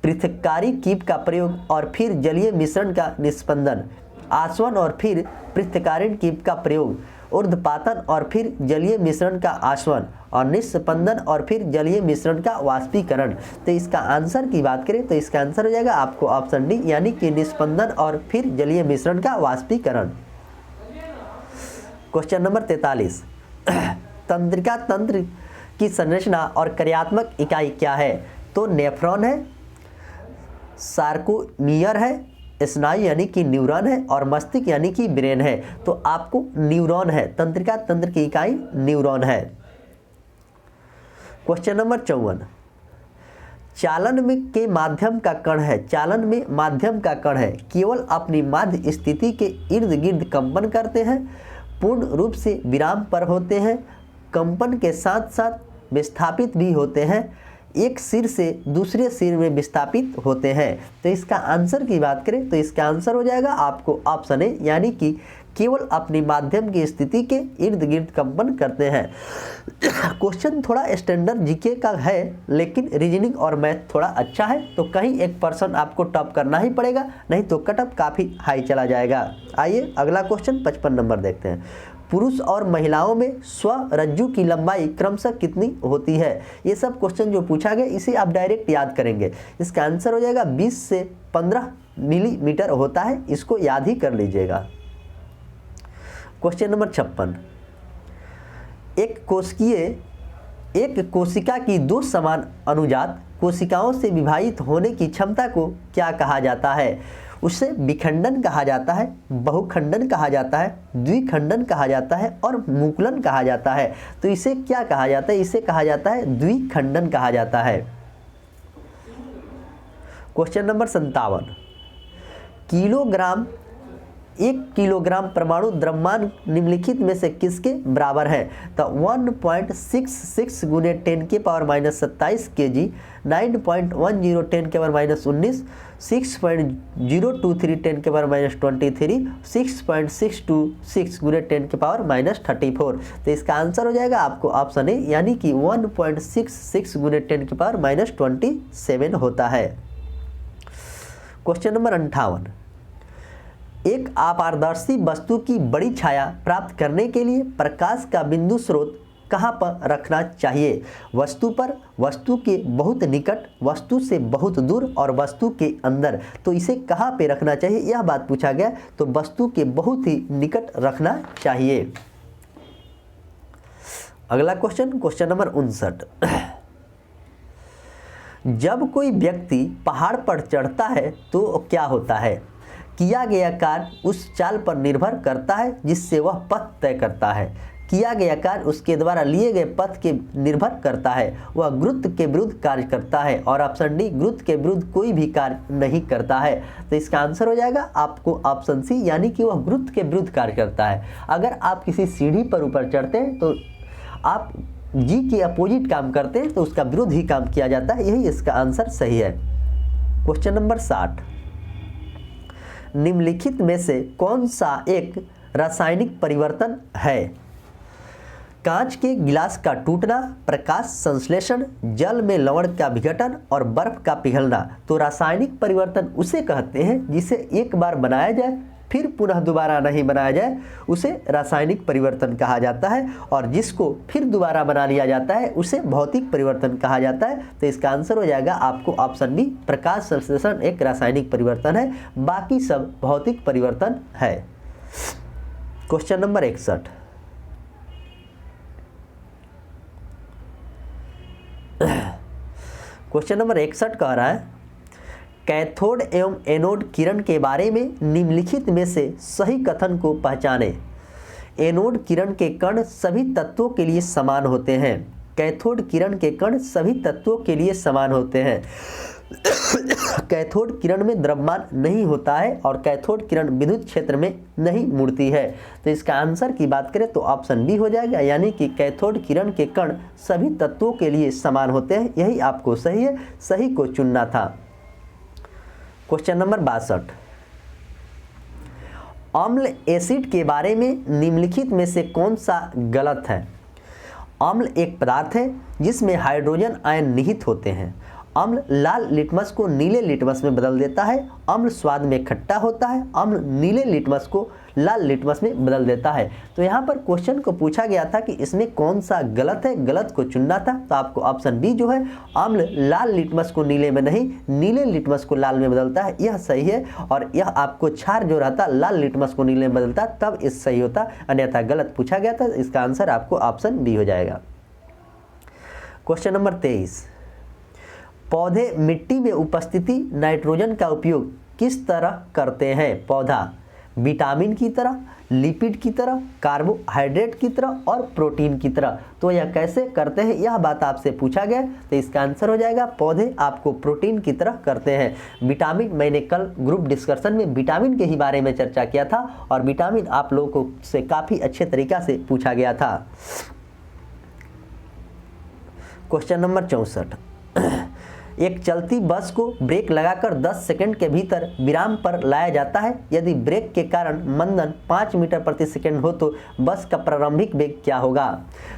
पृथक्कारी कीप का प्रयोग और फिर जलीय मिश्रण का निस्पंदन, आसवन और फिर पृथक्कारण कीप का प्रयोग, ऊर्ध्वपातन और फिर जलीय मिश्रण का आसवन और निस्पंदन और फिर जलीय मिश्रण का वाष्पीकरण। तो इसका आंसर की बात करें तो इसका आंसर हो जाएगा आपको ऑप्शन डी यानी कि निस्पंदन और फिर जलीय मिश्रण का वाष्पीकरण। क्वेश्चन नंबर 43, तंत्रिका तंत्र की संरचना और कार्यात्मक इकाई क्या है? तो नेफ्रॉन है, सार्कोमियर है, स्नायु यानी कि न्यूरॉन है और मस्तिष्क यानी कि ब्रेन है। तो आपको न्यूरॉन है, तंत्रिका तंत्र की इकाई न्यूरॉन है। क्वेश्चन नंबर 54, चालन में के माध्यम का कण है, चालन में माध्यम का कण है केवल अपनी माध्य स्थिति के इर्द गिर्द कंपन करते हैं, पूर्ण रूप से विराम पर होते हैं, कंपन के साथ साथ विस्थापित भी होते हैं, एक सिर से दूसरे सिर में विस्थापित होते हैं। तो इसका आंसर की बात करें तो इसका आंसर हो जाएगा आपको ऑप्शन ए यानी कि केवल अपनी माध्यम की स्थिति के इर्द गिर्द कंपन करते हैं। क्वेश्चन थोड़ा स्टैंडर्ड जीके का है लेकिन रीजनिंग और मैथ थोड़ा अच्छा है तो कहीं 1% आपको टॉप करना ही पड़ेगा, नहीं तो कटअप काफ़ी हाई चला जाएगा। आइए अगला क्वेश्चन 55 नंबर देखते हैं। पुरुष और महिलाओं में स्वरज्जु की लंबाई क्रमशः कितनी होती है। ये सब क्वेश्चन जो पूछा गया इसे आप डायरेक्ट याद करेंगे। इसका आंसर हो जाएगा 20 से 15 मिलीमीटर होता है, इसको याद ही कर लीजिएगा। क्वेश्चन नंबर 56, एक कोशिका की दो समान अनुजात कोशिकाओं से विभाजित होने की क्षमता को क्या कहा जाता है। उसे विखंडन कहा जाता है, बहुखंडन कहा जाता है, द्विखंडन कहा जाता है और मुकुलन कहा जाता है। तो इसे क्या कहा जाता है, इसे कहा जाता है द्विखंडन कहा जाता है। क्वेश्चन नंबर 57, 1 किलोग्राम परमाणु द्रव्यमान निम्नलिखित में से किसके बराबर है। तो 1.66 गुने 10 के पावर -27 kg, 9.10 10 के पावर -19, 6.023 10 के पावर -23, 6.626 गुने 10 के पावर -34। तो इसका आंसर हो जाएगा आपको ऑप्शन ए, यानी कि 1.66 गुने 10 के पावर -27 होता है। क्वेश्चन नंबर 58, एक अपारदर्शी वस्तु की बड़ी छाया प्राप्त करने के लिए प्रकाश का बिंदु स्रोत कहाँ पर रखना चाहिए। वस्तु पर, वस्तु के बहुत निकट, वस्तु से बहुत दूर और वस्तु के अंदर। तो इसे कहाँ पे रखना चाहिए, यह बात पूछा गया। तो वस्तु के बहुत ही निकट रखना चाहिए। अगला क्वेश्चन, क्वेश्चन नंबर 59, जब कोई व्यक्ति पहाड़ पर चढ़ता है तो क्या होता है। किया गया कार्य उस चाल पर निर्भर करता है जिससे वह पथ तय करता है। किया गया कार्य उसके द्वारा लिए गए पथ के निर्भर करता है। वह गुरुत्व के विरुद्ध कार्य करता है। और ऑप्शन डी, गुरुत्व के विरुद्ध कोई भी कार्य नहीं करता है। तो इसका आंसर हो जाएगा आपको ऑप्शन सी, यानी कि वह गुरुत्व के विरुद्ध कार्य करता है। अगर आप किसी सीढ़ी पर ऊपर चढ़ते हैं तो आप जी के अपोजिट काम करते हैं, तो उसका विरुद्ध ही काम किया जाता है। यही इसका आंसर सही है। क्वेश्चन नंबर 60, निम्नलिखित में से कौन सा एक रासायनिक परिवर्तन है। कांच के गिलास का टूटना, प्रकाश संश्लेषण, जल में लवण का विघटन और बर्फ का पिघलना। तो रासायनिक परिवर्तन उसे कहते हैं जिसे एक बार बनाया जाए फिर पुनः दोबारा नहीं बनाया जाए, उसे रासायनिक परिवर्तन कहा जाता है। और जिसको फिर दोबारा बना लिया जाता है उसे भौतिक परिवर्तन कहा जाता है। तो इसका आंसर हो जाएगा आपको ऑप्शन बी, प्रकाश संश्लेषण एक रासायनिक परिवर्तन है, बाकी सब भौतिक परिवर्तन है। क्वेश्चन नंबर 61, क्वेश्चन नंबर 61 कह रहा है, कैथोड एवं एनोड किरण के बारे में निम्नलिखित में से सही कथन को पहचाने। एनोड किरण के कण सभी तत्वों के लिए समान होते हैं। कैथोड किरण के कण सभी तत्वों के लिए समान होते हैं। कैथोड किरण में द्रव्यमान नहीं होता है और कैथोड किरण विद्युत क्षेत्र में नहीं मुड़ती है। तो इसका आंसर की बात करें तो ऑप्शन बी हो जाएगा, यानी कि कैथोड किरण के कण सभी तत्वों के लिए समान होते हैं। यही आपको सही है, सही को चुनना था। क्वेश्चन नंबर 62, अम्ल एसिड के बारे में निम्नलिखित में से कौन सा गलत है। अम्ल एक पदार्थ है जिसमें हाइड्रोजन आयन निहित होते हैं। अम्ल लाल लिटमस को नीले लिटमस में बदल देता है। अम्ल स्वाद में खट्टा होता है। अम्ल नीले लिटमस को लाल लिटमस में बदल देता है। तो यहाँ पर क्वेश्चन को पूछा गया था कि इसमें कौन सा गलत है, गलत को चुनना था। तो आपको ऑप्शन बी जो है, अम्ल लाल लिटमस को नीले में नहीं, नीले लिटमस को लाल में बदलता है, यह सही है। और यह आपको क्षार जो रहता लाल लिटमस को नीले में बदलता तब इस सही होता, अन्यथा गलत पूछा गया था। इसका आंसर आपको ऑप्शन बी हो जाएगा। क्वेश्चन नंबर 23, पौधे मिट्टी में उपस्थिति नाइट्रोजन का उपयोग किस तरह करते हैं। पौधा विटामिन की तरह, लिपिड की तरह, कार्बोहाइड्रेट की तरह और प्रोटीन की तरह। तो यह कैसे करते हैं, यह बात आपसे पूछा गया। तो इसका आंसर हो जाएगा पौधे आपको प्रोटीन की तरह करते हैं। विटामिन, मैंने कल ग्रुप डिस्कशन में विटामिन के ही बारे में चर्चा किया था और विटामिन आप लोगों को से काफ़ी अच्छे तरीक़ा से पूछा गया था। क्वेश्चन नंबर 64, एक चलती बस को ब्रेक लगाकर 10 सेकंड के भीतर विराम पर लाया जाता है। यदि ब्रेक के कारण मंदन 5 मीटर प्रति सेकंड हो तो बस का प्रारंभिक वेग क्या होगा।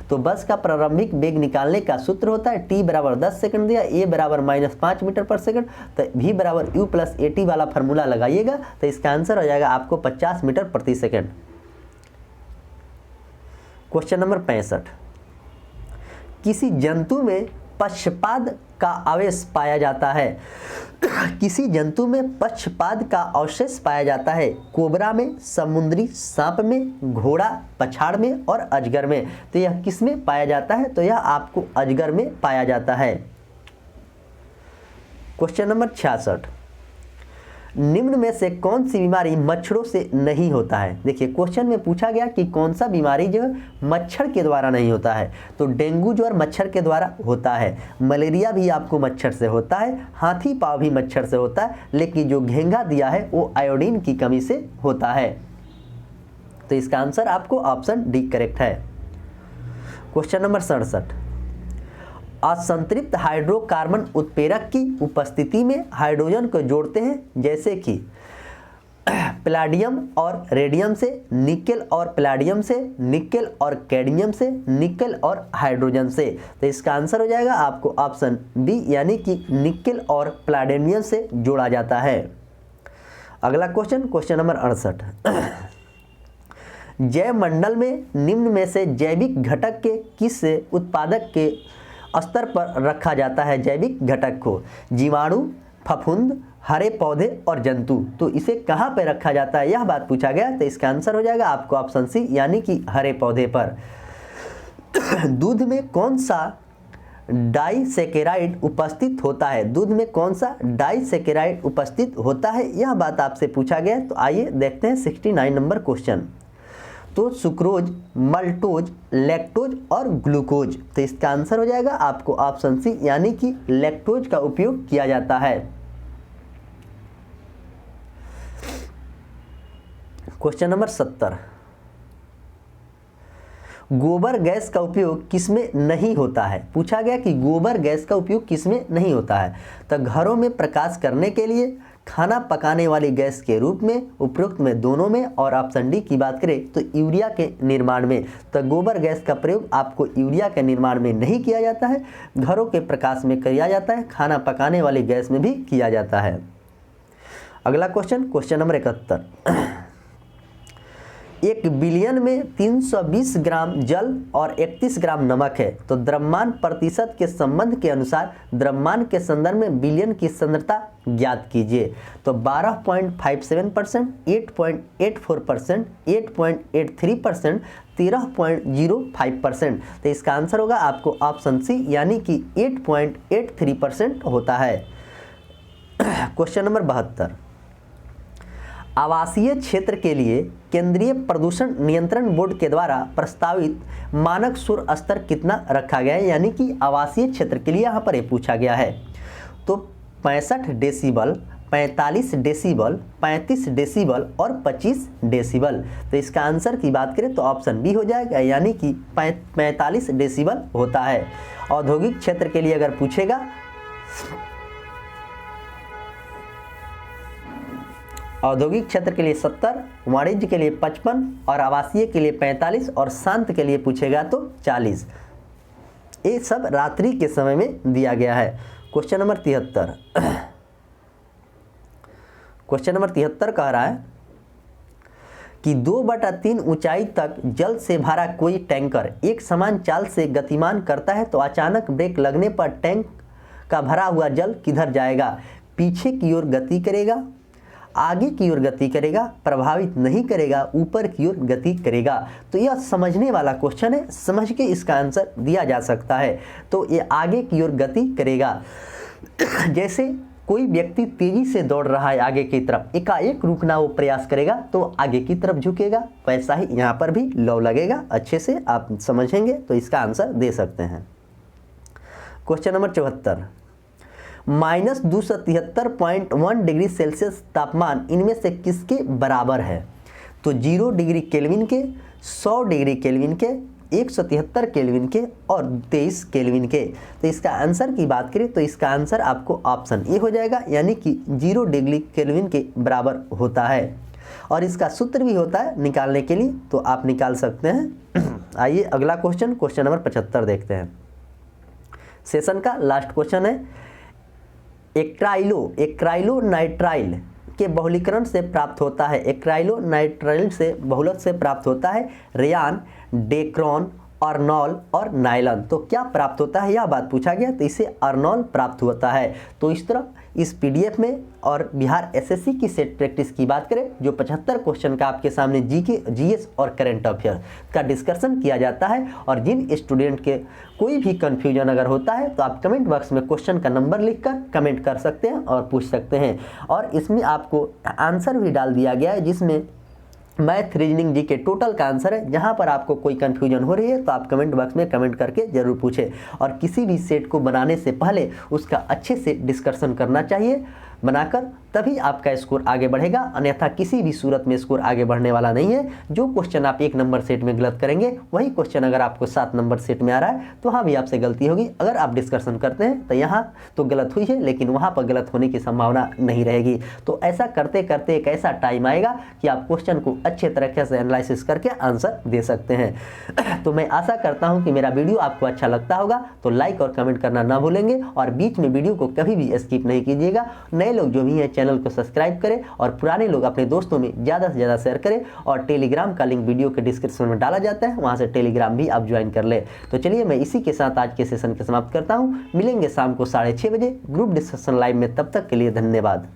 तो बस का प्रारंभिक वेग निकालने का सूत्र होता है t बराबर 10 सेकंड दिया, a बराबर -5 मीटर पर सेकंड, तो v बराबर u प्लस at वाला फार्मूला लगाइएगा। तो इसका आंसर हो जाएगा आपको 50 मीटर प्रति सेकंड। क्वेश्चन नंबर 65, किसी जंतु में पक्षपाद का अवशेष पाया जाता है। किसी जंतु में पक्षपाद का अवशेष पाया जाता है। कोबरा में, समुद्री सांप में, घोड़ा पछाड़ में और अजगर में। तो यह किस में पाया जाता है? तो यह आपको अजगर में पाया जाता है। क्वेश्चन नंबर 66, निम्न में से कौन सी बीमारी मच्छरों से नहीं होता है। देखिए क्वेश्चन में पूछा गया कि कौन सा बीमारी जो मच्छर के द्वारा नहीं होता है। तो डेंगू ज्वर मच्छर के द्वारा होता है, मलेरिया भी आपको मच्छर से होता है, हाथी पाँव भी मच्छर से होता है, लेकिन जो घेंघा दिया है वो आयोडीन की कमी से होता है। तो इसका आंसर आपको ऑप्शन डी करेक्ट है। क्वेश्चन नंबर 67, असंतृप्त हाइड्रोकार्बन उत्प्रेरक की उपस्थिति में हाइड्रोजन को जोड़ते हैं, जैसे कि पैलेडियम और रेडियम से, निकेल और पैलेडियम से, निकेल और कैडमियम से, निकेल और हाइड्रोजन से। तो इसका आंसर हो जाएगा आपको ऑप्शन बी, यानी कि निकेल और पैलेडियम से जोड़ा जाता है। अगला क्वेश्चन, क्वेश्चन नंबर 68, जैव मंडल में निम्न में से जैविक घटक के किस उत्पादक के स्तर पर रखा जाता है? जैविक घटक को जीवाणु, फफूंद, हरे पौधे और जंतु। तो इसे कहाँ पे रखा जाता है, यह बात पूछा गया। तो इसका आंसर हो जाएगा आपको ऑप्शन सी, यानी कि हरे पौधे पर। दूध में कौन सा डाइसैकेराइड उपस्थित होता है? दूध में कौन सा डाइसैकेराइड उपस्थित होता है, यह बात आपसे पूछा गया। तो आइए देखते हैं 69 नंबर क्वेश्चन। तो सुक्रोज, मल्टोज, लैक्टोज और ग्लूकोज। तो इसका आंसर हो जाएगा आपको ऑप्शन सी, यानी कि लैक्टोज का उपयोग किया जाता है। क्वेश्चन नंबर 70, गोबर गैस का उपयोग किसमें नहीं होता है? पूछा गया कि गोबर गैस का उपयोग किसमें नहीं होता है। तो घरों में प्रकाश करने के लिए, खाना पकाने वाली गैस के रूप में, उपरोक्त में दोनों में, और ऑप्शन डी की बात करें तो यूरिया के निर्माण में। तो गोबर गैस का प्रयोग आपको यूरिया के निर्माण में नहीं किया जाता है, घरों के प्रकाश में किया जाता है, खाना पकाने वाली गैस में भी किया जाता है। अगला क्वेश्चन, क्वेश्चन नंबर 71, 1 बिलियन में 320 ग्राम जल और 31 ग्राम नमक है। तो द्रव्यमान प्रतिशत के संबंध के अनुसार द्रव्यमान के संदर्भ में बिलियन की सांद्रता ज्ञात कीजिए। तो 12.57%, 8.84%, 8.83%, 13.05%। तो इसका आंसर होगा आपको ऑप्शन सी, यानी कि 8.83% होता है। क्वेश्चन नंबर 72, आवासीय क्षेत्र के लिए केंद्रीय प्रदूषण नियंत्रण बोर्ड के द्वारा प्रस्तावित मानक शोर स्तर कितना रखा गया है? यानी कि आवासीय क्षेत्र के लिए यहाँ पर ये पूछा गया है। तो 65 डेसिबल, 45 डेसिबल, 35 डेसिबल और 25 डेसिबल। तो इसका आंसर की बात करें तो ऑप्शन बी हो जाएगा, यानी कि 45 डेसिबल होता है। औद्योगिक क्षेत्र के लिए अगर पूछेगा, औद्योगिक क्षेत्र के लिए 70, वाणिज्य के लिए 55 और आवासीय के लिए 45 और शांत के लिए पूछेगा तो 40। ये सब रात्रि के समय में दिया गया है। क्वेश्चन नंबर 73, क्वेश्चन नंबर 73 कह रहा है कि 2/3 ऊंचाई तक जल से भरा कोई टैंकर एक समान चाल से गतिमान करता है, तो अचानक ब्रेक लगने पर टैंक का भरा हुआ जल किधर जाएगा? पीछे की ओर गति करेगा, आगे की ओर गति करेगा, प्रभावित नहीं करेगा, ऊपर की ओर गति करेगा। तो यह समझने वाला क्वेश्चन है, समझ के इसका आंसर दिया जा सकता है। तो ये आगे की ओर गति करेगा। जैसे कोई व्यक्ति तेजी से दौड़ रहा है आगे की तरफ, एकाएक रुकना वो प्रयास करेगा तो आगे की तरफ झुकेगा, वैसा ही यहाँ पर भी लौ लगेगा। अच्छे से आप समझेंगे तो इसका आंसर दे सकते हैं। क्वेश्चन नंबर 74, -273.1 डिग्री सेल्सियस तापमान इनमें से किसके बराबर है? तो 0 डिग्री केल्विन के, 100 डिग्री केल्विन के, 173 केल्विन के और 23 केल्विन के। तो इसका आंसर की बात करें तो इसका आंसर आपको ऑप्शन ए हो जाएगा, यानी कि 0 डिग्री केल्विन के बराबर होता है। और इसका सूत्र भी होता है निकालने के लिए, तो आप निकाल सकते हैं। आइए अगला क्वेश्चन, क्वेश्चन नंबर 75 देखते हैं। सेशन का लास्ट क्वेश्चन है, एक्राइलो नाइट्राइल के बहुलीकरण से प्राप्त होता है? एक्राइलोनाइट्राइल से बहुलक से प्राप्त होता है रेयान, डेक्रोन, अर्नॉल और नाइलन। तो क्या प्राप्त होता है, यह बात पूछा गया, तो इसे अर्नॉल प्राप्त होता है। तो इस तरह इस पीडीएफ में और बिहार एसएससी की सेट प्रैक्टिस की बात करें, जो 75 क्वेश्चन का आपके सामने जीके, जीएस और करंट अफेयर का डिस्कशन किया जाता है। और जिन स्टूडेंट के कोई भी कन्फ्यूजन अगर होता है तो आप कमेंट बॉक्स में क्वेश्चन का नंबर लिखकर कमेंट कर सकते हैं और पूछ सकते हैं। और इसमें आपको आंसर भी डाल दिया गया है, जिसमें मैथ, रीजनिंग, जी के टोटल का आंसर है। जहां पर आपको कोई कंफ्यूजन हो रही है तो आप कमेंट बॉक्स में कमेंट करके जरूर पूछें। और किसी भी सेट को बनाने से पहले उसका अच्छे से डिस्कशन करना चाहिए, बनाकर तभी आपका स्कोर आगे बढ़ेगा, अन्यथा किसी भी सूरत में स्कोर आगे बढ़ने वाला नहीं है। जो क्वेश्चन आप 1 नंबर सेट में गलत करेंगे, वही क्वेश्चन अगर आपको 7 नंबर सेट में आ रहा है तो वहाँ भी आपसे गलती होगी। अगर आप डिस्कशन करते हैं तो यहाँ तो गलत हुई है, लेकिन वहाँ पर गलत होने की संभावना नहीं रहेगी। तो ऐसा करते करते एक ऐसा टाइम आएगा कि आप क्वेश्चन को अच्छे तरीके से एनालिसिस करके आंसर दे सकते हैं। तो मैं आशा करता हूँ कि मेरा वीडियो आपको अच्छा लगता होगा, तो लाइक और कमेंट करना ना भूलेंगे और बीच में वीडियो को कभी भी स्किप नहीं कीजिएगा। नए लोग जो भी हैं चैनल को सब्सक्राइब करें और पुराने लोग अपने दोस्तों में ज़्यादा से ज़्यादा शेयर करें। और टेलीग्राम का लिंक वीडियो के डिस्क्रिप्शन में डाला जाता है, वहाँ से टेलीग्राम भी आप ज्वाइन कर लें। तो चलिए मैं इसी के साथ आज के सेशन को समाप्त करता हूँ। मिलेंगे शाम को 6:30 बजे ग्रुप डिस्कशन लाइव में, तब तक के लिए धन्यवाद।